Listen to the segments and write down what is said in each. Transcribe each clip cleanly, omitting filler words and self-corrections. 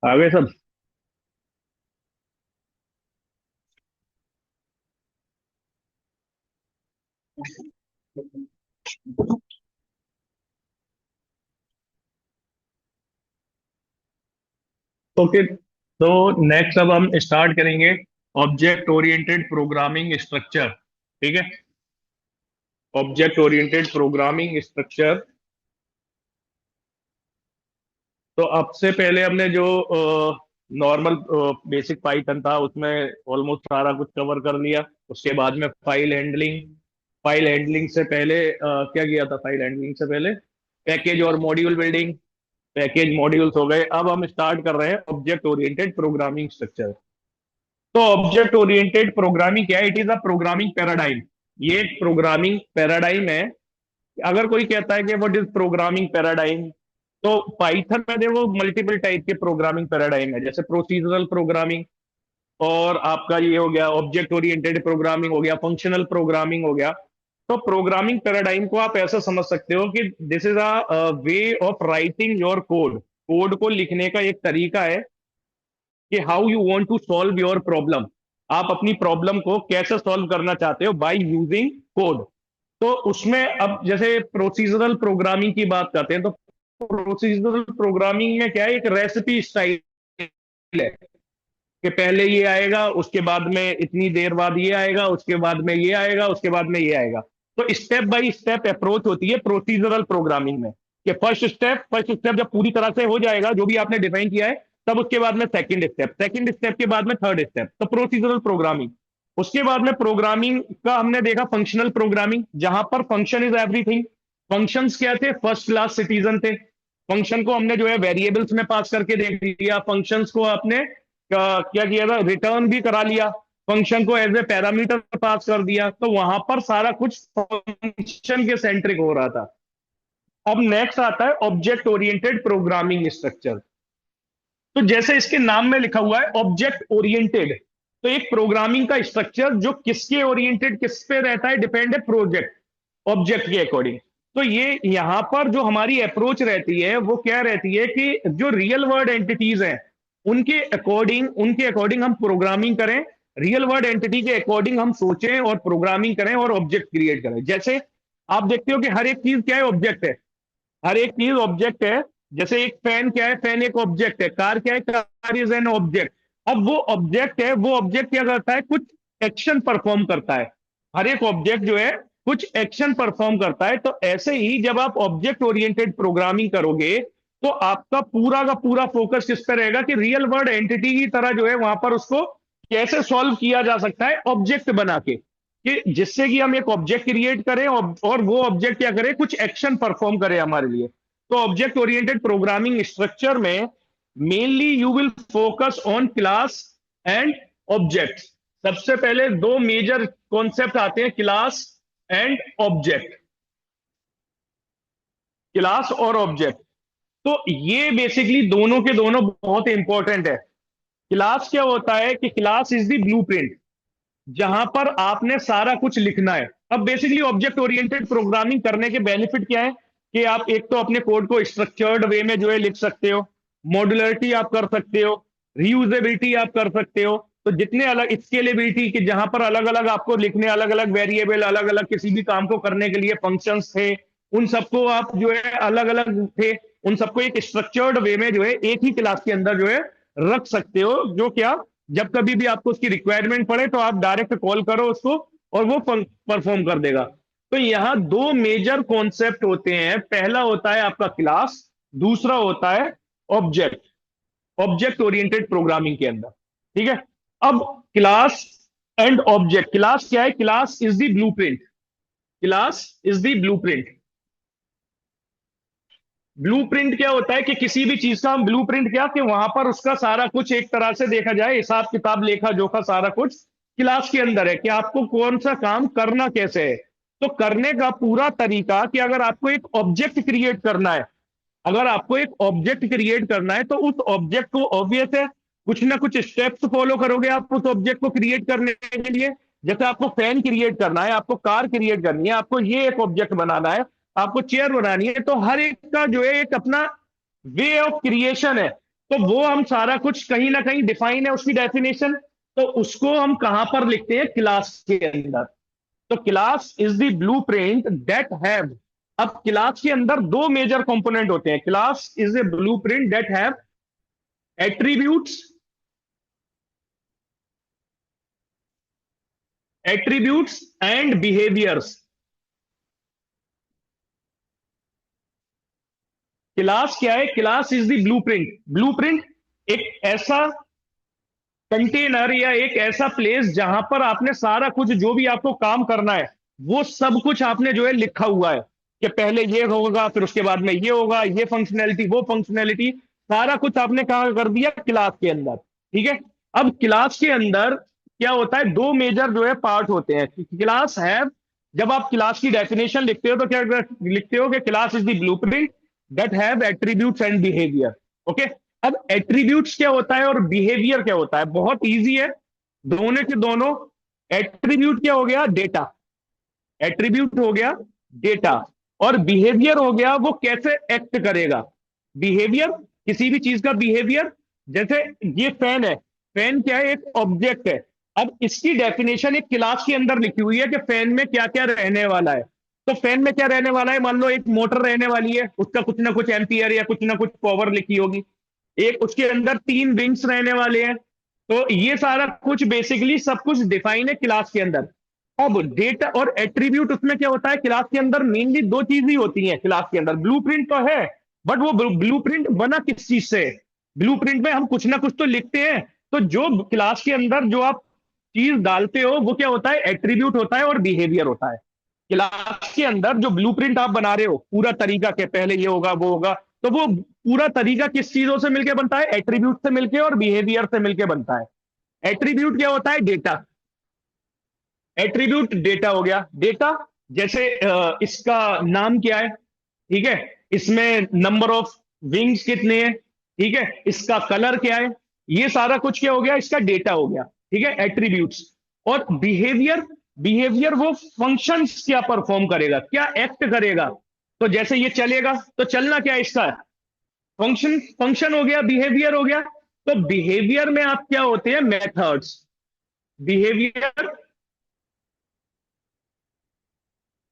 आगे सब। ओके, तो नेक्स्ट अब हम स्टार्ट करेंगे ऑब्जेक्ट ओरिएंटेड प्रोग्रामिंग स्ट्रक्चर। ठीक है। Object oriented programming structure. तो अब से पहले हमने जो नॉर्मल बेसिक पाइथन था उसमें ऑलमोस्ट सारा कुछ कवर कर लिया। उसके बाद में फाइल हैंडलिंग से पहले क्या किया था? फाइल हैंडलिंग से पहले पैकेज और मॉड्यूल बिल्डिंग। पैकेज मॉड्यूल्स हो गए। अब हम स्टार्ट कर रहे हैं ऑब्जेक्ट ओरिएंटेड प्रोग्रामिंग स्ट्रक्चर। तो ऑब्जेक्ट ओरिएंटेड प्रोग्रामिंग क्या है? It is a programming paradigm. ये एक प्रोग्रामिंग पैराडाइम है। अगर कोई कहता है कि व्हाट इज प्रोग्रामिंग पैराडाइम, तो पाइथन में देखो मल्टीपल टाइप के प्रोग्रामिंग पैराडाइम है, जैसे प्रोसीजरल प्रोग्रामिंग, और आपका ये हो गया ऑब्जेक्ट ओरिएंटेड प्रोग्रामिंग, हो गया फंक्शनल प्रोग्रामिंग, हो गया। तो प्रोग्रामिंग पैराडाइम को आप ऐसा समझ सकते हो कि this is a way of writing your code. Code को लिखने का एक तरीका है कि how you want to solve your problem. आप अपनी प्रॉब्लम को कैसे सॉल्व करना चाहते हो बाय यूजिंग कोड। तो उसमें अब जैसे प्रोसीजरल प्रोग्रामिंग की बात करते हैं, तो प्रोसीजरल प्रोग्रामिंग में क्या है? एक रेसिपी स्टाइल है कि पहले ये आएगा, उसके बाद में इतनी देर बाद ये आएगा, उसके बाद में ये आएगा, उसके बाद में ये आएगा। तो स्टेप बाय स्टेप अप्रोच होती है प्रोसीजरल प्रोग्रामिंग में, कि फर्स्ट स्टेप जब पूरी तरह से हो जाएगा जो भी आपने डिफाइन किया है, तब उसके बाद में सेकंड स्टेप के बाद में थर्ड स्टेप, तो प्रोसीजरल प्रोग्रामिंग। उसके बाद में प्रोग्रामिंग का हमने देखा फंक्शनल प्रोग्रामिंग, जहां पर फंक्शन इज एवरीथिंग। फंक्शंस क्या थे? फर्स्ट क्लास सिटीजन थे। फंक्शन को हमने जो है वेरिएबल्स में पास करके देख लिया। फंक्शंस को आपने क्या किया था? रिटर्न भी करा लिया। फंक्शन को एज ए पैरामीटर पास कर दिया। तो वहां पर सारा कुछ फंक्शन के सेंट्रिक हो रहा था। अब नेक्स्ट आता है ऑब्जेक्ट ओरिएंटेड प्रोग्रामिंग स्ट्रक्चर। तो जैसे इसके नाम में लिखा हुआ है ऑब्जेक्ट ओरिएंटेड, तो एक प्रोग्रामिंग का स्ट्रक्चर जो किसके ओरिएंटेड, किस पे रहता है? डिपेंड है प्रोजेक्ट ऑब्जेक्ट के अकॉर्डिंग। तो ये यहां पर जो हमारी अप्रोच रहती है वो क्या रहती है कि जो रियल वर्ल्ड एंटिटीज हैं उनके अकॉर्डिंग हम प्रोग्रामिंग करें। रियल वर्ल्ड एंटिटी के अकॉर्डिंग हम सोचें और प्रोग्रामिंग करें और ऑब्जेक्ट क्रिएट करें। जैसे आप देखते हो कि हर एक चीज क्या है? ऑब्जेक्ट है। हर एक चीज ऑब्जेक्ट है। जैसे एक फैन क्या है? फैन एक ऑब्जेक्ट है। कार क्या है? Car is an object. अब वो ऑब्जेक्ट है, वो ऑब्जेक्ट क्या करता है? कुछ एक्शन परफॉर्म करता है। हर एक ऑब्जेक्ट जो है कुछ एक्शन परफॉर्म करता है। तो ऐसे ही जब आप ऑब्जेक्ट ओरिएंटेड प्रोग्रामिंग करोगे, तो आपका पूरा का पूरा फोकस किस पे रहेगा कि रियल वर्ल्ड एंटिटी की तरह जो है वहां पर उसको कैसे सॉल्व किया जा सकता है ऑब्जेक्ट बना के, कि जिससे कि हम एक ऑब्जेक्ट क्रिएट करें और वो ऑब्जेक्ट क्या करे? कुछ एक्शन परफॉर्म करे हमारे लिए। तो ऑब्जेक्ट ओरिएंटेड प्रोग्रामिंग स्ट्रक्चर में mainly you will focus on class and object. सबसे पहले दो मेजर कॉन्सेप्ट आते हैं, क्लास एंड ऑब्जेक्ट। क्लास और ऑब्जेक्ट, तो ये बेसिकली दोनों के दोनों बहुत इंपॉर्टेंट है। क्लास क्या होता है कि क्लास इज द ब्लूप्रिंट, जहां पर आपने सारा कुछ लिखना है। अब बेसिकली ऑब्जेक्ट ओरिएंटेड प्रोग्रामिंग करने के बेनिफिट क्या है कि आप एक तो अपने कोड को स्ट्रक्चर्ड वे में जो है लिख सकते हो, मॉड्युलरिटी आप कर सकते हो, रीयूजेबिलिटी आप कर सकते हो। तो जितने अलग स्केलेबिलिटी के, जहां पर अलग अलग आपको लिखने, अलग अलग वेरिएबल, अलग अलग किसी भी काम को करने के लिए फंक्शंस थे, उन सबको आप जो है अलग अलग थे, उन सबको एक स्ट्रक्चर्ड वे में जो है एक ही क्लास के अंदर जो है रख सकते हो। जो क्या, जब कभी भी आपको उसकी रिक्वायरमेंट पड़े तो आप डायरेक्ट कॉल करो उसको और वो परफॉर्म कर देगा। तो यहां दो मेजर कॉन्सेप्ट होते हैं। पहला होता है आपका क्लास, दूसरा होता है ऑब्जेक्ट, ऑब्जेक्ट ओरिएंटेड प्रोग्रामिंग के अंदर। ठीक है। अब क्लास एंड ऑब्जेक्ट, क्लास क्या है? Class is the blueprint. Class is the blueprint. Blueprint क्या होता है कि किसी भी चीज का हम ब्लूप्रिंट, क्या कि वहां पर उसका सारा कुछ एक तरह से देखा जाए, हिसाब किताब लेखा जोखा सारा कुछ क्लास के अंदर है कि आपको कौन सा काम करना कैसे है। तो करने का पूरा तरीका कि अगर आपको एक ऑब्जेक्ट क्रिएट करना है, अगर आपको एक ऑब्जेक्ट क्रिएट करना है तो उस ऑब्जेक्ट को ऑब्वियस है कुछ ना कुछ स्टेप्स फॉलो करोगे आप उस ऑब्जेक्ट को क्रिएट करने के लिए। जैसे आपको फैन क्रिएट करना है, आपको कार क्रिएट करनी है, आपको ये एक ऑब्जेक्ट बनाना है, आपको चेयर बनानी है, तो हर एक का जो है एक अपना वे ऑफ क्रिएशन है। तो वो हम सारा कुछ कहीं ना कहीं डिफाइन है उसकी डेफिनेशन, तो उसको हम कहां पर लिखते हैं, क्लास के अंदर। तो class is the blueprint that have, अब क्लास के अंदर दो मेजर कंपोनेंट होते हैं। Class is a blueprint that have attributes, attributes and behaviours. Class क्या है, class is the blueprint. Blueprint एक ऐसा कंटेनर या एक ऐसा प्लेस जहां पर आपने सारा कुछ जो भी आपको काम करना है वो सब कुछ आपने जो है लिखा हुआ है कि पहले ये होगा, फिर उसके बाद में ये होगा, ये फंक्शनैलिटी, वो फंक्शनैलिटी, सारा कुछ आपने कहा कर दिया क्लास के अंदर। ठीक है। अब क्लास के अंदर क्या होता है, दो मेजर जो है पार्ट होते हैं। क्लास है, जब आप क्लास की डेफिनेशन लिखते हो तो क्या लिखते हो कि class is the blueprint that have attributes and behaviour. Okay. अब एट्रीब्यूट्स क्या होता है और बिहेवियर क्या होता है, बहुत इजी है, दोनों के दोनों। एट्रीब्यूट क्या हो गया, डेटा, एट्रीब्यूट हो गया डेटा, और बिहेवियर हो गया वो कैसे एक्ट करेगा। बिहेवियर, किसी भी चीज का बिहेवियर, जैसे ये फैन है, फैन क्या है, एक ऑब्जेक्ट है। अब इसकी डेफिनेशन एक क्लास के अंदर लिखी हुई है कि फैन में क्या क्या रहने वाला है। तो फैन में क्या रहने वाला है, मान लो एक मोटर रहने वाली है, उसका कुछ ना कुछ एम्पियर या कुछ ना कुछ पावर लिखी होगी। एक उसके अंदर तीन विंग्स रहने वाले हैं। तो ये सारा कुछ बेसिकली सब कुछ डिफाइन है क्लास के अंदर। अब डेटा और एट्रीब्यूट, उसमें क्या होता है, क्लास के अंदर मेनली दो चीज ही होती हैं क्लास के अंदर। ब्लूप्रिंट तो है, बट वो ब्लूप्रिंट बना किस चीज से, ब्लूप्रिंट में हम कुछ ना कुछ तो लिखते हैं। तो जो क्लास के अंदर जो आप चीज डालते हो वो क्या होता है, एट्रीब्यूट होता है और बिहेवियर होता है। क्लास के अंदर जो ब्लूप्रिंट आप बना रहे हो पूरा तरीका के, पहले ये होगा वो होगा, तो वो पूरा तरीका किस चीजों से मिलकर बनता है, एट्रीब्यूट से मिलकर और बिहेवियर से मिलकर बनता है। एट्रीब्यूट क्या होता है, डेटा। एट्रीब्यूट डेटा हो गया, डेटा जैसे इसका नाम क्या है, ठीक है, इसमें नंबर ऑफ विंग्स कितने हैं, ठीक है, इसका कलर क्या है, ये सारा कुछ क्या हो गया, इसका डेटा हो गया। ठीक है, एट्रीब्यूट्स। और बिहेवियर, बिहेवियर वो फंक्शंस क्या परफॉर्म करेगा, क्या एक्ट करेगा। तो जैसे ये चलेगा तो चलना क्या है इसका, फंक्शन, फंक्शन हो गया, बिहेवियर हो गया। तो बिहेवियर में आप क्या होते हैं, मेथड्स। बिहेवियर,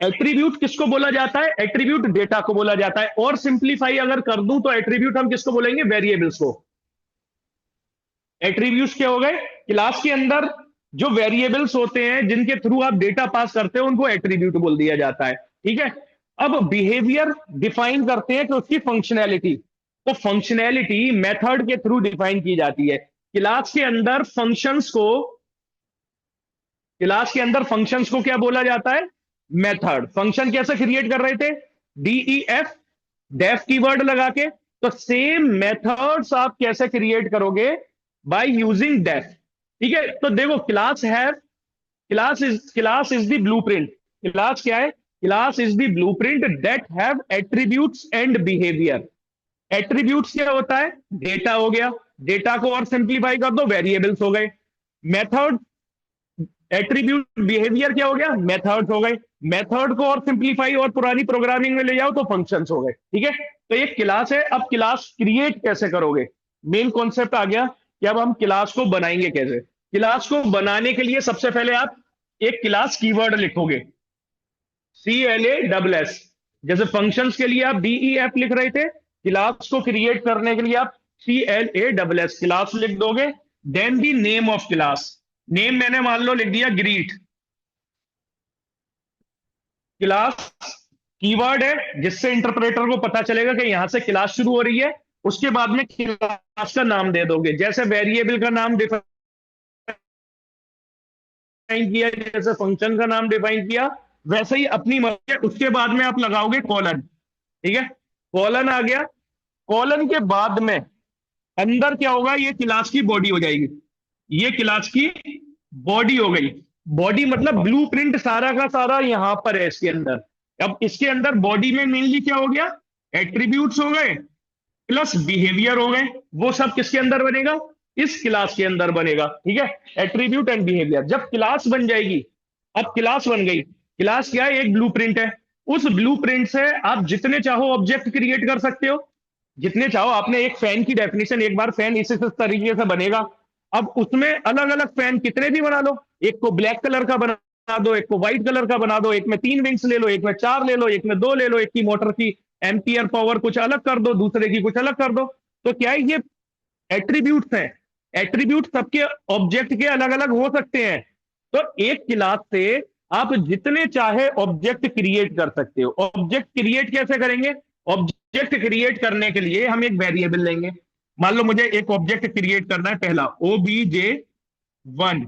एट्रीब्यूट किसको बोला जाता है, एट्रीब्यूट डेटा को बोला जाता है। और सिंप्लीफाई अगर कर दूं तो एट्रीब्यूट हम किसको बोलेंगे, वेरिएबल्स को। एट्रीब्यूट्स क्या हो गए, क्लास के अंदर जो वेरिएबल्स होते हैं जिनके थ्रू आप डेटा पास करते हो उनको एट्रीब्यूट बोल दिया जाता है। ठीक है। अब बिहेवियर डिफाइन करते हैं कि उसकी फंक्शनैलिटी, तो फंक्शनैलिटी मेथड के थ्रू डिफाइन की जाती है। क्लास के अंदर फंक्शंस को, क्लास के अंदर फंक्शंस को क्या बोला जाता है, मेथड। फंक्शन कैसे क्रिएट कर रहे थे, डीईएफ, डेफ कीवर्ड लगा के। तो सेम मेथड्स आप कैसे क्रिएट करोगे, बाय यूजिंग डेफ। ठीक है। तो देखो क्लास है, class is the blueprint. Class क्या है, class is the blueprint that have attributes and behaviour. Attributes क्या होता है, डेटा हो गया, डेटा को और सिंप्लीफाई कर दो, वेरिएबल्स हो गए। मेथड, एट्रीब्यूट, बिहेवियर क्या हो गया, मेथड्स हो गए। मेथड को और सिंप्लीफाई और पुरानी प्रोग्रामिंग में ले जाओ तो फंक्शंस हो गए। ठीक है। तो ये क्लास है। अब क्लास क्रिएट कैसे करोगे, मेन कॉन्सेप्ट आ गया कि अब हम क्लास को बनाएंगे कैसे। क्लास को बनाने के लिए सबसे पहले आप एक क्लास कीवर्ड लिखोगे, CLASS। जैसे फंक्शंस के लिए आप DEF लिख रहे थे, क्लास को क्रिएट करने के लिए आप CLASS क्लास लिख दोगे। Then the name of class, name मैंने मान लो लिख दिया ग्रीट। क्लास कीवर्ड है जिससे इंटरप्रेटर को पता चलेगा कि यहां से क्लास शुरू हो रही है। उसके बाद में क्लास का नाम दे दोगे, जैसे वेरिएबल का नाम डिफाइन किया, जैसे फंक्शन का नाम डिफाइन किया, वैसे ही अपनी मर्जी। उसके बाद में आप लगाओगे कॉलन। ठीक है, कॉलन आ गया। कॉलन के बाद में अंदर क्या होगा, ये क्लास की बॉडी हो जाएगी, ये क्लास की बॉडी हो गई। बॉडी मतलब ब्लूप्रिंट सारा का सारा यहां पर है इसके अंदर। अब इसके अंदर बॉडी में मेनली क्या हो गया, एट्रीब्यूट्स हो गए प्लस बिहेवियर हो गए। वो सब किसके अंदर बनेगा, इस क्लास के अंदर बनेगा। ठीक है, एट्रीब्यूट एंड बिहेवियर। जब क्लास बन जाएगी, अब क्लास बन गई, क्लास क्या है, एक ब्लूप्रिंट है। उस ब्लूप्रिंट से आप जितने चाहो ऑब्जेक्ट क्रिएट कर सकते हो, जितने चाहो। आपने एक फैन की डेफिनेशन, एक बार फैन इस तरीके से बनेगा। अब उसमें अलग अलग फैन कितने भी बना लो, एक को ब्लैक कलर का बना दो, एक को व्हाइट कलर का बना दो, एक में 3 विंग्स ले लो, एक में 4 ले लो, एक में 2 ले लो, एक की मोटर की एम्पियर पावर कुछ अलग कर दो, दूसरे की कुछ अलग कर दो। तो क्या है, ये एट्रीब्यूट्स हैं। एट्रीब्यूट सबके ऑब्जेक्ट के अलग अलग हो सकते हैं। तो एक क्लास से आप जितने चाहे ऑब्जेक्ट क्रिएट कर सकते हो। ऑब्जेक्ट क्रिएट कैसे करेंगे? ऑब्जेक्ट क्रिएट करने के लिए हम एक वेरिएबल लेंगे। मान लो मुझे एक ऑब्जेक्ट क्रिएट करना है, पहला OBJ1,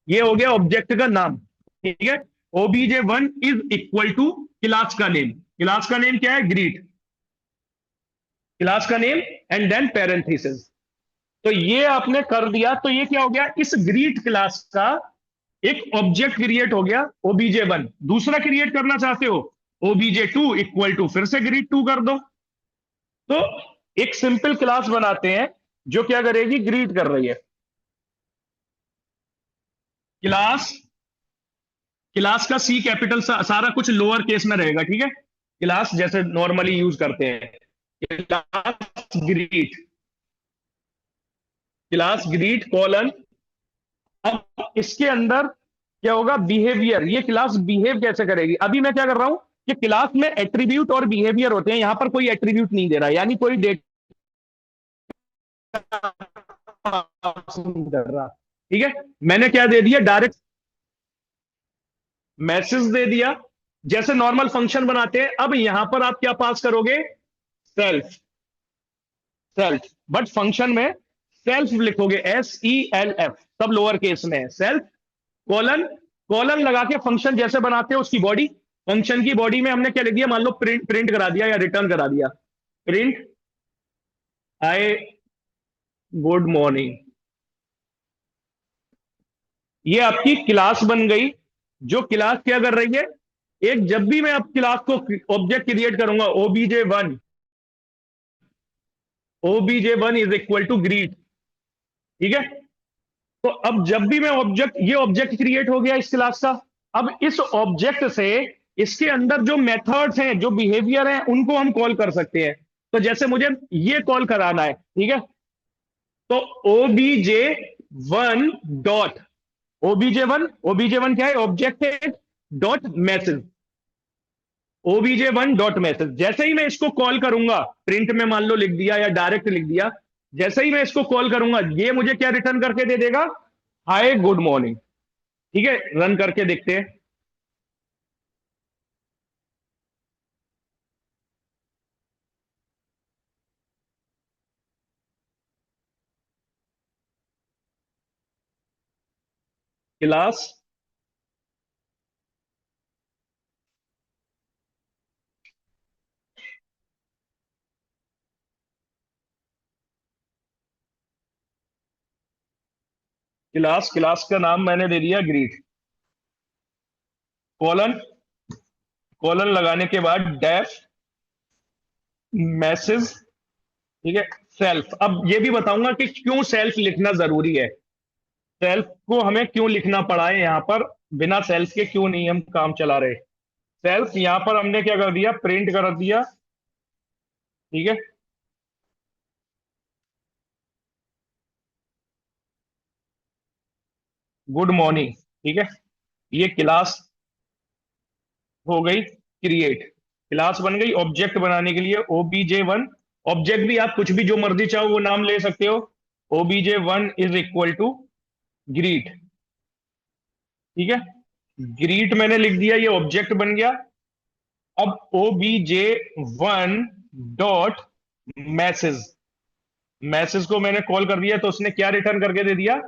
ये हो गया ऑब्जेक्ट का नाम। ठीक है, OBJ1 is equal to class का नेम। क्लास का नेम क्या है? ग्रीट। क्लास का नेम एंड देन पैरेंथेसिस। तो ये आपने कर दिया, तो ये क्या हो गया? इस ग्रीट क्लास का एक ऑब्जेक्ट क्रिएट हो गया OBJ1। दूसरा क्रिएट करना चाहते हो OBJ2 इक्वल टू, फिर से ग्रीट 2 कर दो। तो एक सिंपल क्लास बनाते हैं जो क्या करेगी? ग्रीट कर रही है। क्लास, क्लास का C कैपिटल सारा कुछ लोअर केस में रहेगा। ठीक है, क्लास जैसे नॉर्मली यूज करते हैं, class greet, class greet colon. अब इसके अंदर क्या होगा? बिहेवियर। ये क्लास बिहेव कैसे करेगी? अभी मैं क्या कर रहा हूं कि क्लास में एट्रीब्यूट और बिहेवियर होते हैं, यहां पर कोई एट्रीब्यूट नहीं दे रहा, यानी कोई डेटा नहीं कर रहा। ठीक है, मैंने क्या दे दिया? डायरेक्ट मैसेज दे दिया, जैसे नॉर्मल फंक्शन बनाते हैं। अब यहां पर आप क्या पास करोगे? सेल्फ। सेल्फ, बट फंक्शन में सेल्फ लिखोगे, SELF, सब लोअर केस में है। सेल्फ कॉलन, कॉलन लगा के फंक्शन जैसे बनाते हो उसकी बॉडी। फंक्शन की बॉडी में हमने क्या लिख दिया? मान लो प्रिंट, प्रिंट करा दिया या रिटर्न करा दिया, प्रिंट आई गुड मॉर्निंग। ये आपकी क्लास बन गई। जो क्लास क्या कर रही है? एक, जब भी मैं अब क्लास को ऑब्जेक्ट क्रिएट करूंगा, OBJ1 is equal to greet. ठीक है, तो अब जब भी मैं ऑब्जेक्ट, ये ऑब्जेक्ट क्रिएट हो गया इस क्लास का। अब इस ऑब्जेक्ट से इसके अंदर जो मेथड्स हैं, जो बिहेवियर हैं, उनको हम कॉल कर सकते हैं। तो जैसे मुझे ये कॉल कराना है, ठीक है, तो OBJ1 डॉट, OBJ1 क्या है? ऑब्जेक्ट है, dot message, OBJ1 dot message. जैसे ही मैं इसको कॉल करूंगा, प्रिंट में मान लो लिख दिया या डायरेक्ट लिख दिया, जैसे ही मैं इसको कॉल करूंगा, ये मुझे क्या रिटर्न करके दे देगा? Hi good morning. ठीक है, रन करके देखते हैं। क्लास, क्लास, क्लास का नाम मैंने दे दिया ग्रीट, कॉलन, कॉलन लगाने के बाद डैश मैसेज। ठीक है, सेल्फ। अब ये भी बताऊंगा कि क्यों सेल्फ लिखना जरूरी है, सेल्फ को हमें क्यों लिखना पड़ा है यहां पर, बिना सेल्फ के क्यों नहीं हम काम चला रहे। सेल्फ यहां पर हमने क्या कर दिया? प्रिंट कर दिया। ठीक है, गुड मॉर्निंग। ठीक है, ये क्लास हो गई क्रिएट, क्लास बन गई। ऑब्जेक्ट बनाने के लिए OBJ1, ऑब्जेक्ट भी आप कुछ भी जो मर्जी चाहो वो नाम ले सकते हो। OBJ1 is equal to greet. ठीक है, ग्रीट मैंने लिख दिया, ये ऑब्जेक्ट बन गया। अब OBJ1 डॉट मैसेज, मैसेज को मैंने कॉल कर दिया, तो उसने क्या रिटर्न करके दे दिया?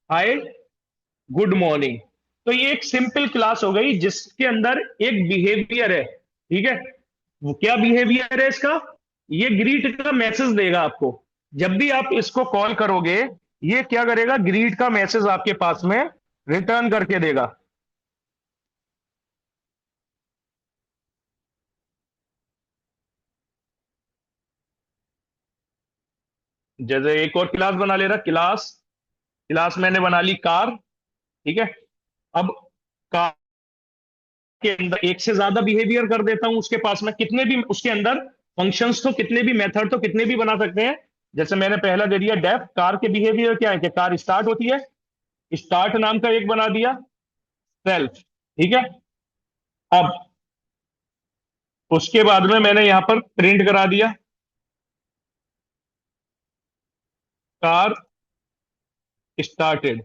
Hi good morning. तो ये एक सिंपल क्लास हो गई जिसके अंदर एक बिहेवियर है। ठीक है, वो क्या बिहेवियर है इसका? ये ग्रीट का मैसेज देगा आपको। जब भी आप इसको कॉल करोगे, ये क्या करेगा? ग्रीट का मैसेज आपके पास में रिटर्न करके देगा। जैसे एक और क्लास बना ले रहा, क्लास, क्लास मैंने बना ली कार। ठीक है, अब कार के अंदर एक से ज्यादा बिहेवियर कर देता हूं उसके पास में, कितने भी उसके अंदर फंक्शंस तो कितने भी, मेथड तो कितने भी बना सकते हैं। जैसे मैंने पहला दे दिया डेफ, कार के बिहेवियर क्या है कि कार स्टार्ट होती है, स्टार्ट नाम का एक बना दिया, सेल्फ, ठीक है। अब उसके बाद में मैंने यहां पर प्रिंट करा दिया कार स्टार्टेड।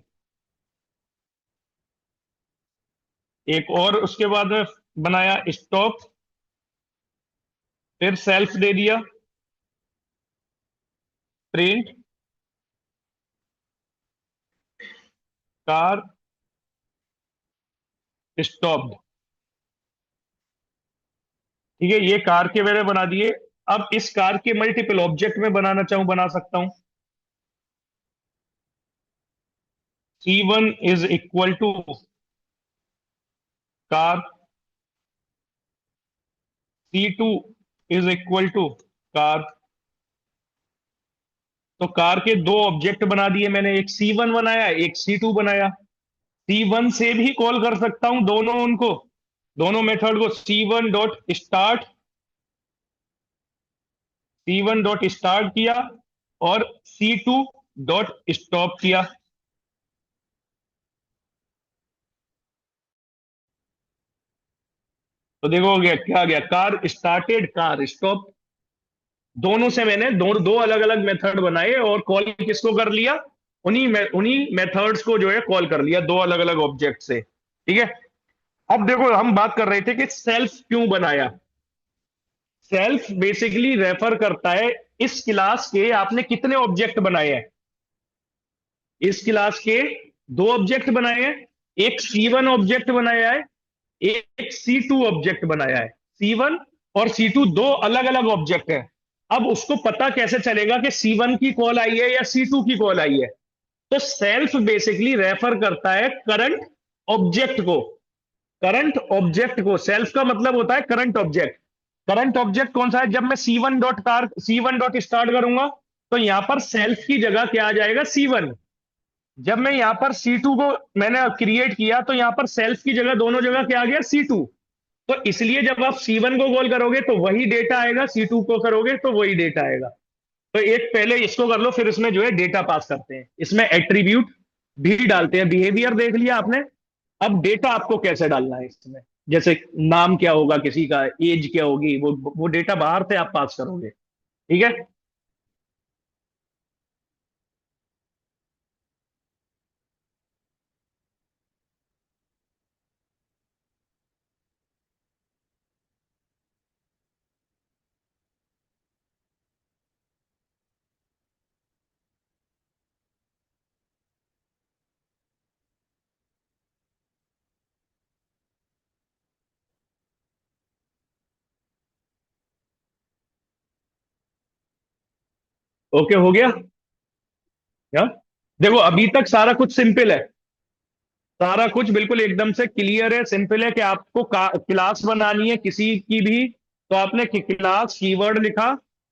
एक और उसके बाद में बनाया स्टॉप, फिर सेल्फ दे दिया, प्रिंट कार स्टॉप्ड, ठीक है। ये कार के मैंने बना दिए। अब इस कार के मल्टीपल ऑब्जेक्ट में बनाना चाहूं बना सकता हूं। C1 is equal to car, C2 is equal to car. तो कार के दो ऑब्जेक्ट बना दिए मैंने, एक C1 बनाया, एक C2 बनाया। C1 से भी कॉल कर सकता हूं दोनों उनको, दोनों मेथड को। C1 डॉट स्टार्ट किया और C2 डॉट स्टॉप किया। तो देखो हो गया, क्या आ गया, कार स्टार्टेड कार स्टॉप। दोनों से मैंने दो दो अलग अलग मेथड बनाए और कॉल किसको कर लिया, उन्हीं मेथड्स को जो है कॉल कर लिया, दो अलग अलग ऑब्जेक्ट से, ठीक है। अब देखो हम बात कर रहे थे कि सेल्फ क्यों बनाया। सेल्फ बेसिकली रेफर करता है इस क्लास के आपने कितने ऑब्जेक्ट बनाए हैं। इस क्लास के दो ऑब्जेक्ट बनाए हैं, एक C1 ऑब्जेक्ट बनाया है, एक C2 ऑब्जेक्ट बनाया है। C1 और C2 दो अलग अलग ऑब्जेक्ट हैं। अब उसको पता कैसे चलेगा कि C1 की कॉल आई है या C2 की कॉल आई है। तो सेल्फ बेसिकली रेफर करता है करंट ऑब्जेक्ट को, करंट ऑब्जेक्ट को। सेल्फ का मतलब होता है करंट ऑब्जेक्ट। करंट ऑब्जेक्ट कौन सा है, जब मैं C1 डॉट करूंगा तो यहां पर सेल्फ की जगह क्या आ जाएगा, C1। जब मैं यहां पर C2 को मैंने क्रिएट किया तो यहां पर सेल्फ की जगह दोनों जगह क्या आ गया, C2। तो इसलिए जब आप C1 को कॉल करोगे तो वही डेटा आएगा, C2 को करोगे तो वही डेटा आएगा। तो एक पहले इसको कर लो, फिर इसमें जो है डेटा पास करते हैं, इसमें एट्रीब्यूट भी डालते हैं। बिहेवियर देख लिया आपने, अब डेटा आपको कैसे डालना है इसमें। जैसे नाम क्या होगा किसी का, एज क्या होगी, वो डेटा बाहर से आप पास करोगे, ठीक है। ओके हो गया क्या। देखो अभी तक सारा कुछ सिंपल है, सारा कुछ बिल्कुल एकदम से क्लियर है, सिंपल है कि आपको क्लास बनानी है किसी की भी, तो आपने क्लास कीवर्ड लिखा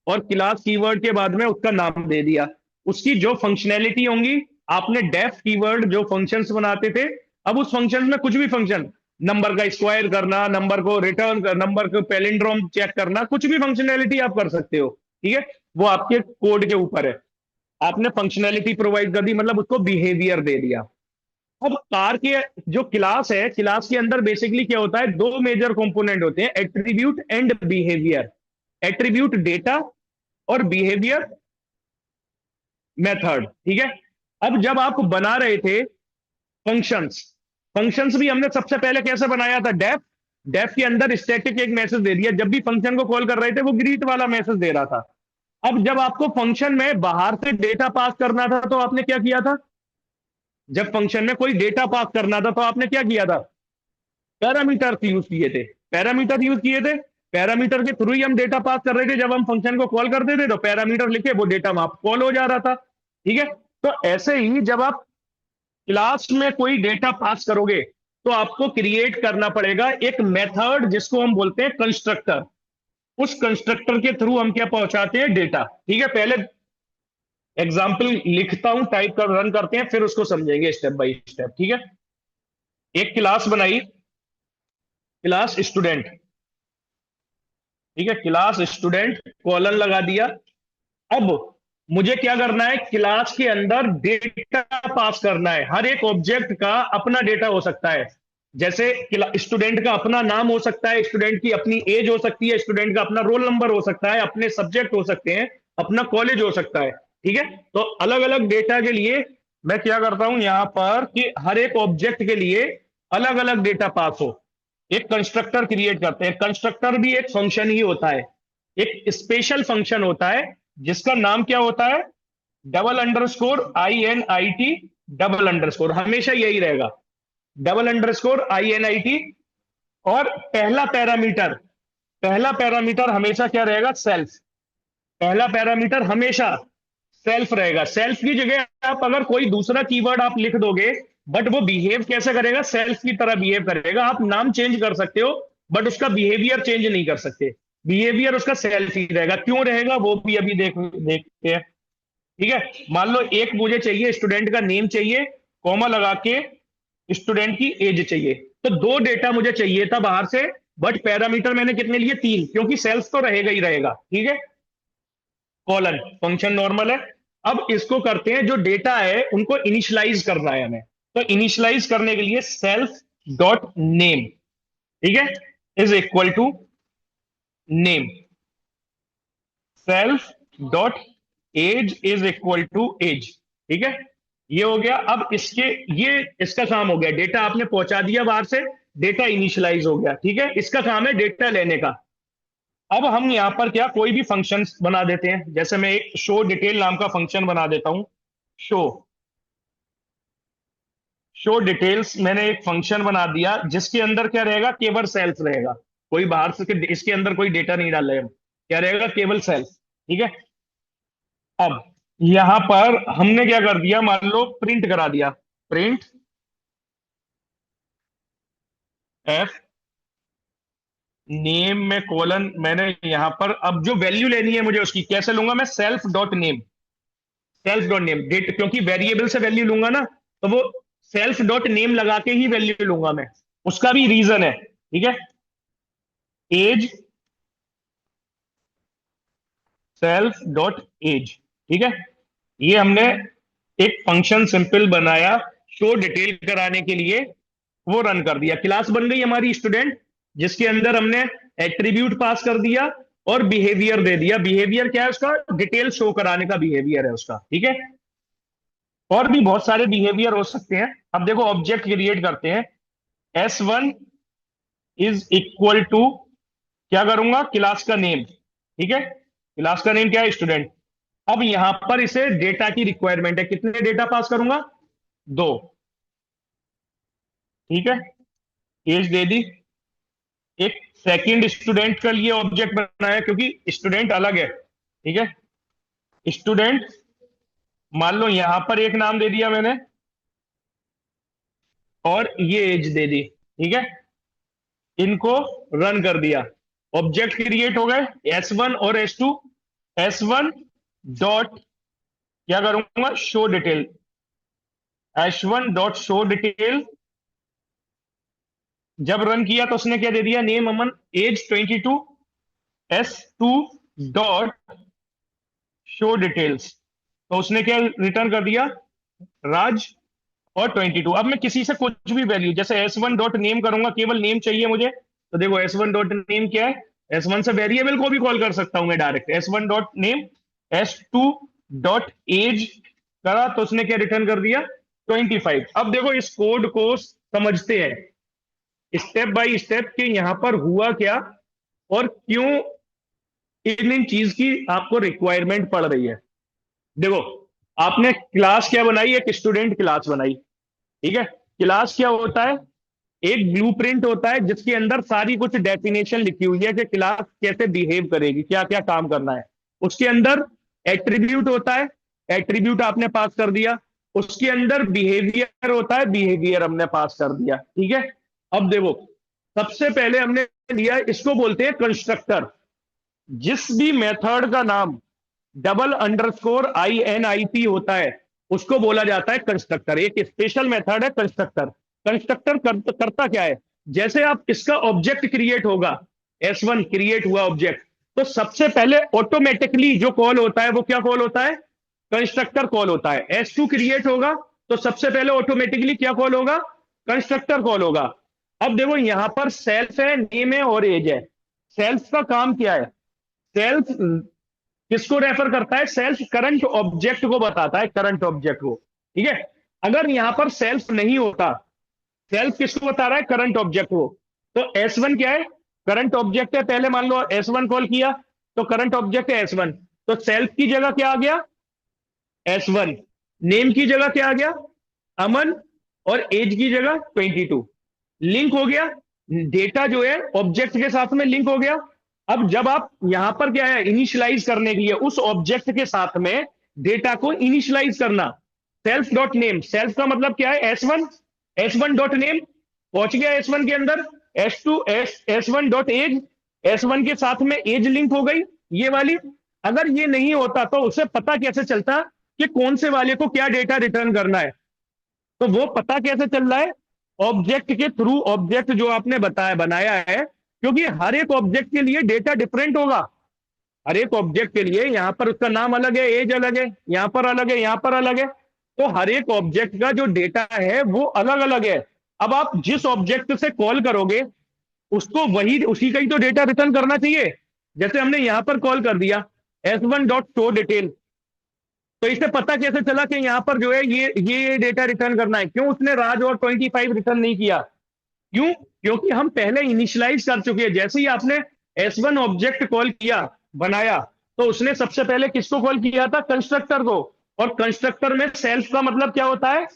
और क्लास कीवर्ड के बाद में उसका नाम दे दिया। उसकी जो फंक्शनैलिटी होंगी, आपने डेफ कीवर्ड जो फंक्शंस बनाते थे, अब उस फंक्शन में कुछ भी फंक्शन, नंबर का स्क्वायर करना, नंबर को रिटर्न कर, नंबर को पैलिंड्रोम चेक करना, कुछ भी फंक्शनैलिटी आप कर सकते हो, ठीक है। वो आपके कोड के ऊपर है। आपने फंक्शनैलिटी प्रोवाइड कर दी, मतलब उसको बिहेवियर दे दिया। अब कार के जो क्लास है, क्लास के अंदर बेसिकली क्या होता है, दो मेजर कंपोनेंट होते हैं, attribute and behaviour. Attribute data और बिहेवियर मेथड, ठीक है। अब जब आप बना रहे थे फंक्शंस, फंक्शंस भी हमने सबसे पहले कैसे बनाया था, डेफ। डेफ के अंदर स्टैटिक एक मैसेज दे दिया, जब भी फंक्शन को कॉल कर रहे थे वो ग्रीट वाला मैसेज दे रहा था। अब जब आपको फंक्शन में बाहर से डेटा पास करना था तो आपने क्या किया था, जब फंक्शन में कोई डेटा पास करना था तो आपने क्या किया था, पैरामीटर यूज किए थे। पैरामीटर यूज किए थे, पैरामीटर के थ्रू ही हम डेटा पास कर रहे थे। जब हम फंक्शन को कॉल करते थे तो पैरामीटर लिखे वो डेटा वहां कॉल हो जा रहा था, ठीक है। तो ऐसे ही जब आप क्लास में कोई डेटा पास करोगे तो आपको क्रिएट करना पड़ेगा एक मेथड जिसको हम बोलते हैं कंस्ट्रक्टर। उस कंस्ट्रक्टर के थ्रू हम क्या पहुंचाते हैं, डेटा, ठीक है। पहले एग्जाम्पल लिखता हूं, टाइप कर रन करते हैं, फिर उसको समझेंगे स्टेप बाय स्टेप, ठीक है। एक क्लास बनाई, क्लास स्टूडेंट, ठीक है, क्लास स्टूडेंट कॉलन लगा दिया। अब मुझे क्या करना है, क्लास के अंदर डेटा पास करना है। हर एक ऑब्जेक्ट का अपना डेटा हो सकता है। जैसे स्टूडेंट का अपना नाम हो सकता है, स्टूडेंट की अपनी एज हो सकती है, स्टूडेंट का अपना रोल नंबर हो सकता है, अपने सब्जेक्ट हो सकते हैं, अपना कॉलेज हो सकता है। ठीक है, तो अलग अलग डेटा के लिए मैं क्या करता हूं यहां पर कि हर एक ऑब्जेक्ट के लिए अलग अलग डेटा पास हो, एक कंस्ट्रक्टर क्रिएट करते हैं। कंस्ट्रक्टर भी एक फंक्शन ही होता है, एक स्पेशल फंक्शन होता है जिसका नाम क्या होता है, double underscore INIT, double underscore हमेशा यही रहेगा, डबल अंडरस्कोर INIT। और पहला पैरामीटर हमेशा क्या रहेगा, सेल्फ। पहला पैरामीटर हमेशा सेल्फ रहेगा। सेल्फ की जगह आप अगर कोई दूसरा कीवर्ड आप लिख दोगे, बट वो बिहेव कैसे करेगा, सेल्फ की तरह बिहेव करेगा। आप नाम चेंज कर सकते हो, बट उसका बिहेवियर चेंज नहीं कर सकते। बिहेवियर उसका सेल्फ ही रहेगा। क्यों रहेगा वो भी अभी देखते हैं। ठीक है, मान लो एक मुझे चाहिए, स्टूडेंट का नेम चाहिए, कॉमा लगा के स्टूडेंट की एज चाहिए। तो दो डेटा मुझे चाहिए था बाहर से, बट पैरामीटर मैंने कितने लिए, 3, क्योंकि सेल्फ तो रहेगा ही रहेगा। ठीक है, कॉलन फंक्शन नॉर्मल है। अब इसको करते हैं, जो डेटा है उनको इनिशियलाइज करना है हमें। तो इनिशियलाइज करने के लिए सेल्फ डॉट नेम, ठीक है, is equal to name. Self dot age is equal to age. ठीक है, ये हो गया। अब ये इसका काम हो गया, डेटा आपने पहुंचा दिया बाहर से, डेटा इनिशियलाइज हो गया। ठीक है, इसका काम है डेटा लेने का। अब हम यहां पर क्या, कोई भी फंक्शन बना देते हैं। जैसे मैं एक शो डिटेल नाम का फंक्शन बना देता हूं। शो शो डिटेल्स मैंने एक फंक्शन बना दिया, जिसके अंदर क्या रहेगा, केवल सेल्फ रहेगा। कोई बाहर से इसके अंदर कोई डेटा नहीं डाल रहे हम, क्या रहेगा, केवल सेल्फ। ठीक है, अब यहां पर हमने क्या कर दिया, मान लो प्रिंट करा दिया, प्रिंट एफ नेम में कॉलन। मैंने यहां पर अब जो वैल्यू लेनी है मुझे, उसकी कैसे लूंगा मैं, self dot name. Self dot name डेट, क्योंकि वेरिएबल से वैल्यू लूंगा ना, तो वो सेल्फ डॉट नेम लगा के ही वैल्यू लूंगा मैं। उसका भी रीजन है। ठीक है, एज, सेल्फ डॉट एज। ठीक है, ये हमने एक फंक्शन सिंपल बनाया शो डिटेल कराने के लिए, वो रन कर दिया। क्लास बन गई हमारी स्टूडेंट, जिसके अंदर हमने एट्रीब्यूट पास कर दिया और बिहेवियर दे दिया। बिहेवियर क्या है उसका, डिटेल शो कराने का बिहेवियर है उसका। ठीक है, और भी बहुत सारे बिहेवियर हो सकते हैं। अब देखो, ऑब्जेक्ट क्रिएट करते हैं। S1 इज इक्वल टू, क्या करूंगा, क्लास का नेम। ठीक है, क्लास का नेम क्या है, स्टूडेंट। अब यहां पर इसे डेटा की रिक्वायरमेंट है, कितने डेटा पास करूंगा, 2। ठीक है, एज दे दी। एक सेकंड स्टूडेंट के लिए ऑब्जेक्ट बनाया, क्योंकि स्टूडेंट अलग है। ठीक है, स्टूडेंट, मान लो यहां पर एक नाम दे दिया मैंने, और ये एज दे दी। ठीक है, इनको रन कर दिया, ऑब्जेक्ट क्रिएट हो गए, S1 और S2। S1 डॉट, क्या करूंगा, show detail. S1 dot show detail, जब रन किया तो उसने क्या दे दिया, name Aman, age 22। S2 dot show details, तो उसने क्या रिटर्न कर दिया, राज और 22। अब मैं किसी से कुछ भी वैल्यू, जैसे S1 डॉट नेम करूंगा, केवल नेम चाहिए मुझे, तो देखो S1 डॉट नेम क्या है, S1 से वेरिएबल को भी कॉल कर सकता हूं मैं direct, S1 dot name. S2 dot age करा तो उसने क्या रिटर्न कर दिया, 25। अब देखो इस कोड को समझते हैं स्टेप बाय स्टेप कि यहां पर हुआ क्या और क्यों इन इन चीज की आपको रिक्वायरमेंट पड़ रही है। देखो, आपने क्लास क्या बनाई, एक स्टूडेंट क्लास बनाई। ठीक है, क्लास क्या होता है, एक ब्लूप्रिंट होता है जिसके अंदर सारी कुछ डेफिनेशन लिखी हुई है कि क्लास कैसे बिहेव करेगी, क्या क्या काम करना है। उसके अंदर एट्रीब्यूट होता है, एट्रीब्यूट आपने पास कर दिया। उसके अंदर बिहेवियर होता है, बिहेवियर हमने पास कर दिया। ठीक है, अब देखो, सबसे पहले हमने लिया, इसको बोलते हैं कंस्ट्रक्टर। जिस भी मेथड का नाम डबल अंडरस्कोर INIT होता है, उसको बोला जाता है कंस्ट्रक्टर। एक स्पेशल मेथड है कंस्ट्रक्टर। कंस्ट्रक्टर करता क्या है, जैसे आप इसका ऑब्जेक्ट क्रिएट होगा, S1 क्रिएट हुआ ऑब्जेक्ट, तो सबसे पहले ऑटोमेटिकली जो कॉल होता है वो क्या कॉल होता है? कंस्ट्रक्टर कॉल होता है। S2 क्रिएट होगा तो सबसे पहले ऑटोमेटिकली क्या कॉल होगा? कंस्ट्रक्टर कॉल होगा। अब देखो यहां पर सेल्फ है, नेम है और एज है। सेल्फ का काम क्या है? सेल्फ किसको रेफर करता है? सेल्फ करंट ऑब्जेक्ट को बताता है, करंट ऑब्जेक्ट को। ठीक है। अगर यहां पर सेल्फ नहीं होता, सेल्फ किसको बता रहा है? करंट ऑब्जेक्ट को। तो S1 क्या है? करंट ऑब्जेक्ट है। पहले मान लो S1 कॉल किया तो करंट ऑब्जेक्ट है S1, तो सेल्फ की जगह क्या आ गया? S1। नेम की जगह क्या आ गया? अमन। और एज की जगह 22। लिंक हो गया। डेटा जो है ऑब्जेक्ट के साथ में लिंक हो गया। अब जब आप यहां पर क्या है, इनिशियलाइज करने के लिए उस ऑब्जेक्ट के साथ में डेटा को इनिशियलाइज करना, सेल्फ डॉट नेम। सेल्फ का मतलब क्या है? S1। S1 डॉट नेम पहुंच गया S1 के अंदर। S2 S1 dot as, S1 के साथ में एज लिंक हो गई, ये वाली। अगर ये नहीं होता तो उसे पता कैसे चलता कि कौन से वाले को क्या डेटा रिटर्न करना है? तो वो पता कैसे चल रहा है? ऑब्जेक्ट के थ्रू। ऑब्जेक्ट जो आपने बताया बनाया है, क्योंकि हर एक ऑब्जेक्ट के लिए डेटा डिफरेंट होगा। हर एक ऑब्जेक्ट के लिए यहां पर उसका नाम अलग है, एज अलग है, यहां पर अलग है, यहां पर अलग है। तो हर एक ऑब्जेक्ट का जो डेटा है वो अलग अलग है। अब आप जिस ऑब्जेक्ट से कॉल करोगे उसको वही उसी का ही तो डेटा रिटर्न करना चाहिए। जैसे हमने यहां पर कॉल कर दिया S1 डॉट शो डिटेल, तो इसे पता कैसे चला कि यहां पर जो है ये डेटा रिटर्न करना है? क्यों उसने राज और 25 रिटर्न नहीं किया? क्यों? क्योंकि हम पहले इनिशियलाइज कर चुके हैं। जैसे ही आपने S1 ऑब्जेक्ट कॉल किया, बनाया, तो उसने सबसे पहले किसको कॉल किया था? कंस्ट्रक्टर को। और कंस्ट्रक्टर में सेल्फ का मतलब क्या होता है?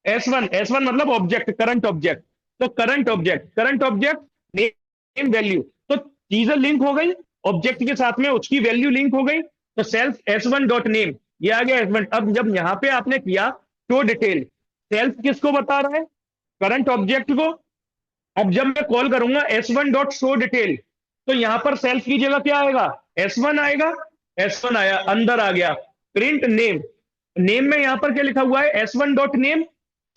S1 मतलब ऑब्जेक्ट, करंट ऑब्जेक्ट। तो करंट ऑब्जेक्ट नेम वैल्यू, तो चीजें लिंक हो गई ऑब्जेक्ट के साथ में, उसकी वैल्यू लिंक हो गई। तो सेल्फ S1 डॉट नेम, ये आ गया S1। अब जब यहां पे आपने किया शो डिटेल, सेल्फ किसको बता रहा है? करंट ऑब्जेक्ट को। अब जब मैं कॉल करूंगा S1 डॉट शो डिटेल, तो यहां पर सेल्फ की जगह क्या आएगा? S1 आएगा। S1 आया, अंदर आ गया। प्रिंट नेम, नेम में यहां पर क्या लिखा हुआ है? S1 dot name.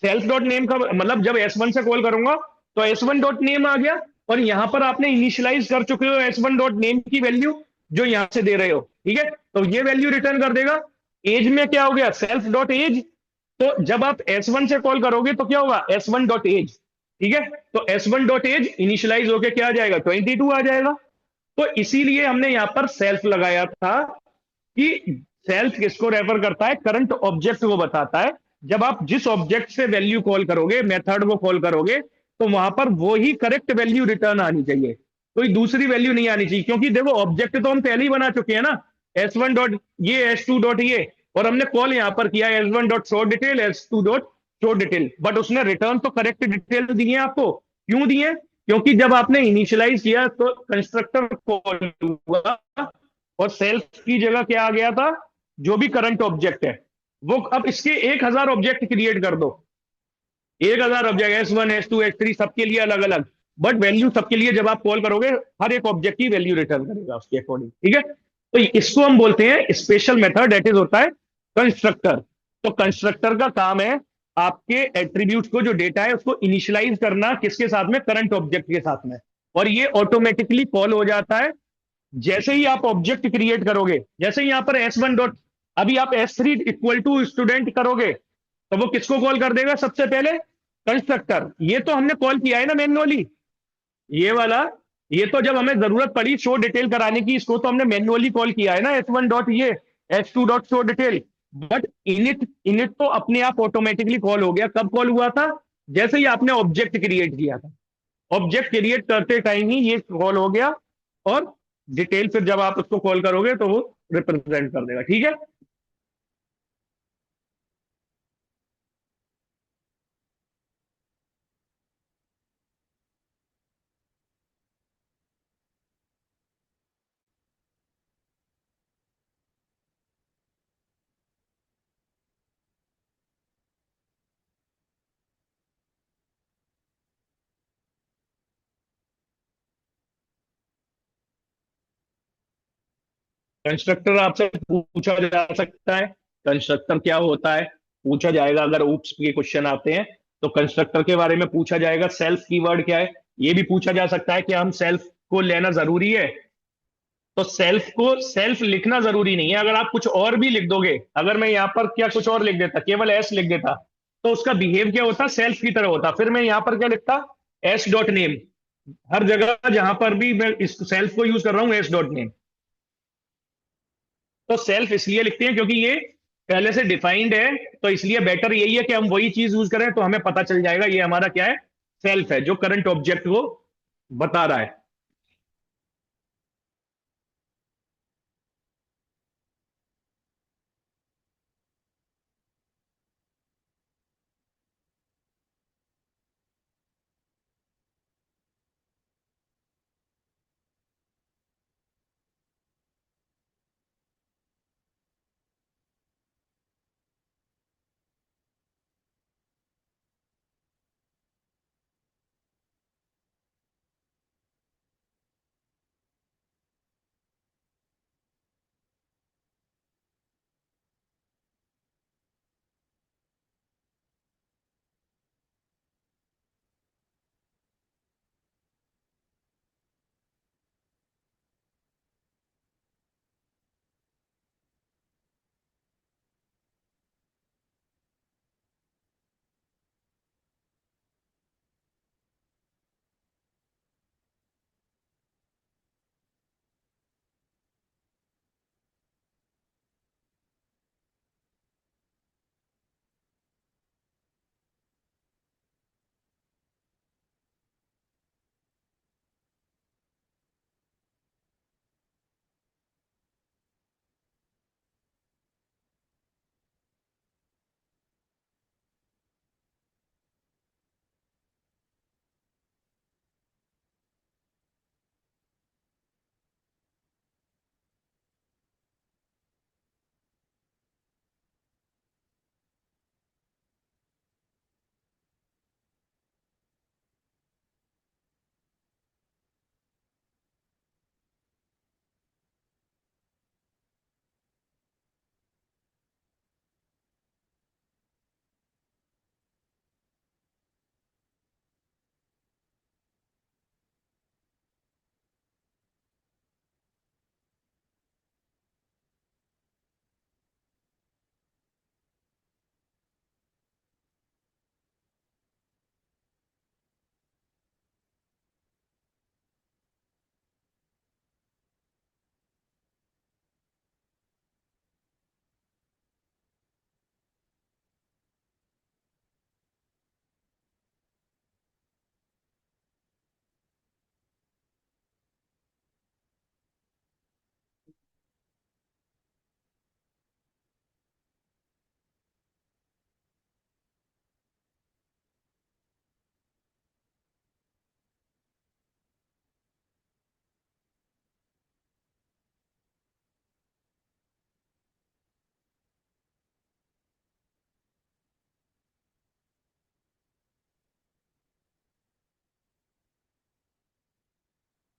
Self dot name का मतलब जब S1 से कॉल करूंगा तो S1 डॉट नेम आ गया। और यहां पर आपने इनिशियलाइज कर चुके हो S1 डॉट नेम की वैल्यू जो यहां से दे रहे हो। ठीक है, तो ये वैल्यू रिटर्न कर देगा। एज में क्या हो गया? Self dot age. तो जब आप S1 से कॉल करोगे तो क्या होगा? S1 dot as. ठीक है, तो S1 डॉट एज इनिशियलाइज होके क्या आ जाएगा? 22 आ जाएगा। तो इसीलिए हमने यहां पर सेल्फ लगाया था कि सेल्फ किसको रेफर करता है? करंट ऑब्जेक्ट को बताता है। जब आप जिस ऑब्जेक्ट से वैल्यू कॉल करोगे, मेथड को कॉल करोगे, तो वहां पर वो ही करेक्ट वैल्यू रिटर्न आनी चाहिए, कोई दूसरी वैल्यू नहीं आनी चाहिए। क्योंकि देखो ऑब्जेक्ट तो हम पहले ही बना चुके हैं ना, S1 डॉट ये, S2 डॉट ये, और हमने कॉल यहां पर किया S1 dot show detail, S2 dot show detail, but उसने रिटर्न तो करेक्ट डिटेल दी है आपको। क्यों दिए? क्योंकि जब आपने इनिशियलाइज किया तो कंस्ट्रक्टर कॉल हुआ और सेल्फ की जगह क्या आ गया था? जो भी करंट ऑब्जेक्ट है वो। अब इसके 1000 ऑब्जेक्ट क्रिएट कर दो, 1000 ऑब्जेक्ट, S1 S2 S3 सबके लिए अलग अलग, बट वैल्यू सबके लिए जब आप कॉल करोगे हर एक ऑब्जेक्ट की वैल्यू रिटर्न करेगा उसके अकॉर्डिंग। ठीक है, तो इसको हम बोलते हैं स्पेशल मेथड, दैट इज होता है कंस्ट्रक्टर। तो कंस्ट्रक्टर का काम है आपके एट्रीब्यूट को, जो डेटा है उसको इनिशियलाइज करना, किसके साथ में? करंट ऑब्जेक्ट के साथ में। और ये ऑटोमेटिकली कॉल हो जाता है जैसे ही आप ऑब्जेक्ट क्रिएट करोगे। जैसे ही यहां पर S1 डॉट, अभी आप S3 इक्वल टू स्टूडेंट करोगे तो वो किसको कॉल कर देगा? सबसे पहले कंस्ट्रक्टर। ये तो हमने कॉल किया है ना मैन्युअली, ये वाला। ये तो जब हमें जरूरत पड़ी शो डिटेल कराने की, इसको तो हमने मैन्युअली कॉल किया है ना, S1 डॉट ये, S2 dot show detail. But init init तो अपने आप ऑटोमेटिकली कॉल हो गया। कब कॉल हुआ था? जैसे ही आपने ऑब्जेक्ट क्रिएट किया था। ऑब्जेक्ट क्रिएट करते टाइम ही ये कॉल हो गया। और डिटेल फिर जब आप उसको कॉल करोगे तो वो रिप्रेजेंट कर देगा। ठीक है, कंस्ट्रक्टर आपसे पूछा जा सकता है कंस्ट्रक्टर क्या होता है, पूछा जाएगा। अगर ऊप्स के क्वेश्चन आते हैं तो कंस्ट्रक्टर के बारे में पूछा जाएगा। सेल्फ कीवर्ड क्या है ये भी पूछा जा सकता है कि हम सेल्फ को लेना जरूरी है। तो सेल्फ को सेल्फ लिखना जरूरी नहीं है, अगर आप कुछ और भी लिख दोगे, अगर मैं यहाँ पर क्या कुछ और लिख देता, केवल एस लिख देता, तो उसका बिहेव क्या होता, सेल्फ की तरह होता। फिर मैं यहाँ पर क्या लिखता, एस डॉट नेम। हर जगह जहां पर भी मैं इस सेल्फ को यूज कर रहा हूं, एस डॉट नेम। तो सेल्फ इसलिए लिखते हैं क्योंकि ये पहले से डिफाइंड है, तो इसलिए बेटर यही है कि हम वही चीज यूज करें, तो हमें पता चल जाएगा ये हमारा क्या है, सेल्फ है, जो करंट ऑब्जेक्ट को बता रहा है।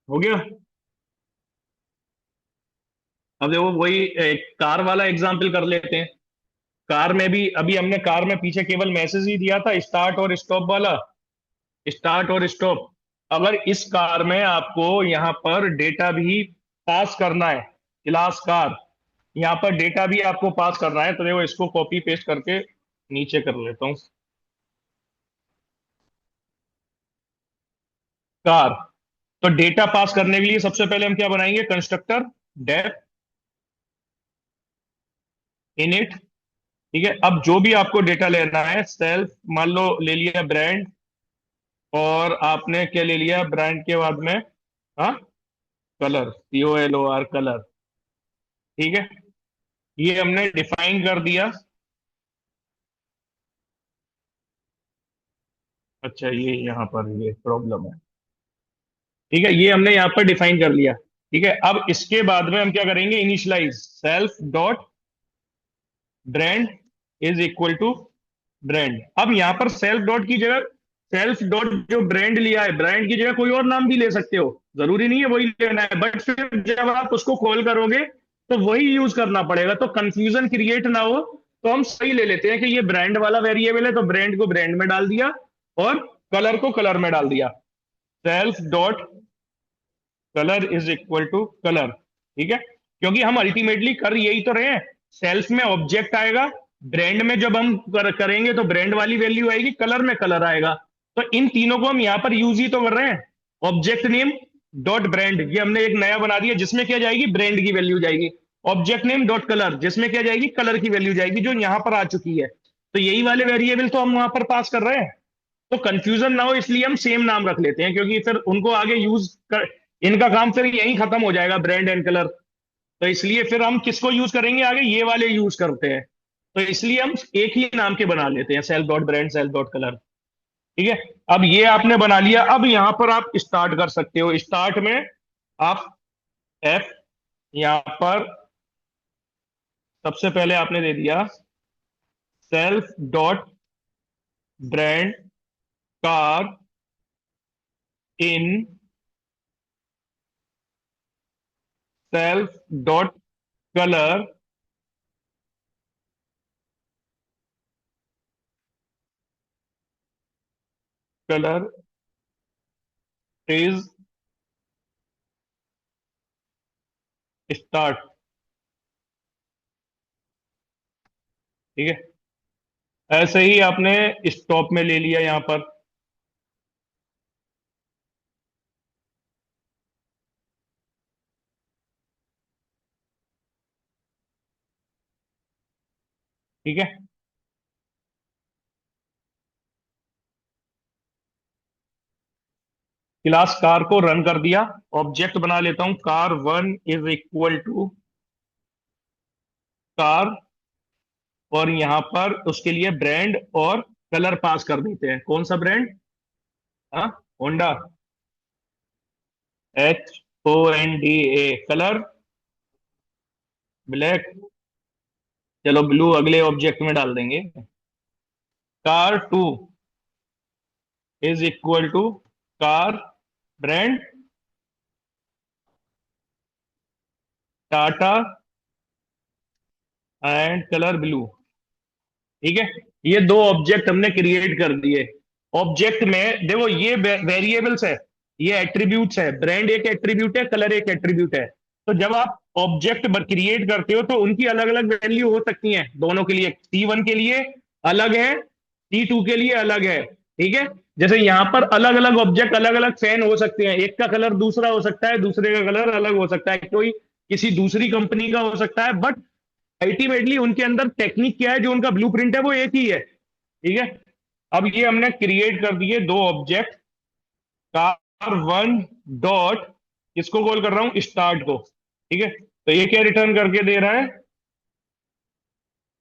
हो गया। अब देखो वही एक कार वाला एग्जाम्पल कर लेते हैं। कार में भी अभी हमने कार में पीछे केवल मैसेज ही दिया था, स्टार्ट और स्टॉप वाला, स्टार्ट और स्टॉप। अगर इस कार में आपको यहाँ पर डेटा भी पास करना है, क्लास कार, यहाँ पर डेटा भी आपको पास करना है, तो देखो इसको कॉपी पेस्ट करके नीचे कर लेता हूँ। कार, तो डेटा पास करने के लिए सबसे पहले हम क्या बनाएंगे, कंस्ट्रक्टर डेफ इनिट। ठीक है, अब जो भी आपको डेटा लेना है, सेल्फ मान लो ले लिया ब्रांड, और आपने क्या ले लिया ब्रांड के बाद में, हाँ, कलर, COLOR कलर। ठीक है, ये हमने डिफाइन कर दिया। अच्छा, ये यहाँ पर ये प्रॉब्लम है। ठीक है, ये हमने यहाँ पर डिफाइन कर लिया। ठीक है, अब इसके बाद में हम क्या करेंगे, initialize self dot brand is equal to brand. अब यहाँ पर सेल्फ डॉट की जगह, सेल्फ डॉट जो ब्रांड लिया है, ब्रांड की जगह कोई और नाम भी ले सकते हो, जरूरी नहीं है वही लेना है, बट फिर जब आप उसको कॉल करोगे तो वही यूज करना पड़ेगा, तो कंफ्यूजन क्रिएट ना हो। तो हम सही ले लेते हैं कि ये ब्रांड वाला वेरिएबल है, तो ब्रांड को ब्रांड में डाल दिया और कलर को कलर में डाल दिया। Self dot colour is equal to colour, ठीक है, क्योंकि हम अल्टीमेटली कर यही तो रहे हैं। सेल्स में ऑब्जेक्ट आएगा, ब्रांड में जब हम करेंगे तो ब्रांड वाली वैल्यू आएगी, कलर में कलर आएगा। तो इन तीनों को हम यहाँ पर यूज ही तो कर रहे हैं। ऑब्जेक्ट नेम डॉट ब्रांड, ये हमने एक नया बना दिया जिसमें क्या जाएगी, ब्रांड की वैल्यू जाएगी। ऑब्जेक्ट नेम डॉट कलर, जिसमें क्या जाएगी, कलर की वैल्यू जाएगी, जो यहाँ पर आ चुकी है। तो यही वाले वेरिएबल तो हम वहां पर पास कर रहे हैं। तो कंफ्यूजन ना हो इसलिए हम सेम नाम रख लेते हैं, क्योंकि फिर उनको आगे यूज कर, इनका काम फिर यही खत्म हो जाएगा, ब्रांड एंड कलर। तो इसलिए फिर हम किसको यूज करेंगे आगे, ये वाले यूज करते हैं। तो इसलिए हम एक ही नाम के बना लेते हैं, self dot brand, self dot colour. ठीक है, अब ये आपने बना लिया। अब यहां पर आप स्टार्ट कर सकते हो। स्टार्ट में आप एफ, यहां पर सबसे पहले आपने दे दिया self dot brand car in self dot colour colour is start. ठीक है, ऐसे ही आपने स्टॉप में ले लिया यहां पर। ठीक है, क्लास कार को रन कर दिया। ऑब्जेक्ट बना लेता हूं, car one is equal to car, और यहां पर उसके लिए ब्रांड और कलर पास कर देते हैं। कौन सा ब्रांड, हाँ, होंडा, HONDA, कलर ब्लैक, चलो ब्लू अगले ऑब्जेक्ट में डाल देंगे। Car two is equal to car brand Tata and colour blue. ठीक है, ये दो ऑब्जेक्ट हमने क्रिएट कर दिए। ऑब्जेक्ट में देखो ये वेरिएबल्स है, ये एट्रीब्यूट्स है, ब्रांड एक एट्रीब्यूट है, कलर एक एट्रीब्यूट है। तो जब आप ऑब्जेक्ट क्रिएट करते हो तो उनकी अलग अलग वैल्यू हो सकती है दोनों के लिए। T1 के लिए अलग है, T2 के लिए अलग है। ठीक है, जैसे यहां पर अलग अलग ऑब्जेक्ट, अलग अलग फैन हो सकते हैं, एक का कलर दूसरा हो सकता है, दूसरे का कलर अलग हो सकता है, कोई किसी दूसरी कंपनी का हो सकता है, बट अल्टीमेटली उनके अंदर टेक्निक क्या है, जो उनका ब्लूप्रिंट है वो एक ही है। ठीक है, अब ये हमने क्रिएट कर दिए दो ऑब्जेक्ट, कार वन डॉट, इसको कॉल कर रहा हूं स्टार्ट को। ठीक है, तो ये क्या रिटर्न करके दे रहा है,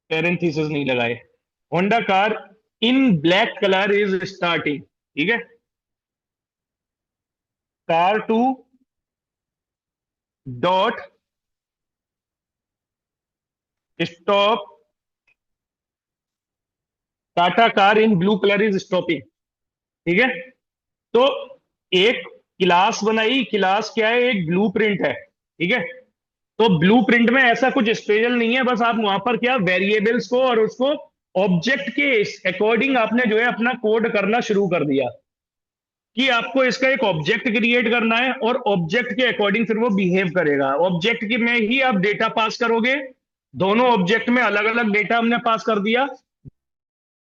पैरेंथेसिस नहीं लगाए, Honda car in black colour is starting. ठीक है, car to dot stop, Tata car in blue colour is stopping. ठीक है, तो एक क्लास बनाई, क्लास क्या है, एक ब्लूप्रिंट है। ठीक है, तो ब्लूप्रिंट में ऐसा कुछ स्पेशल नहीं है, बस आप वहां पर क्या वेरिएबल्स को और उसको ऑब्जेक्ट के अकॉर्डिंग आपने जो है अपना कोड करना शुरू कर दिया, कि आपको इसका एक ऑब्जेक्ट क्रिएट करना है और ऑब्जेक्ट के अकॉर्डिंग फिर वो बिहेव करेगा। ऑब्जेक्ट के में ही आप डेटा पास करोगे, दोनों ऑब्जेक्ट में अलग अलग डेटा हमने पास कर दिया।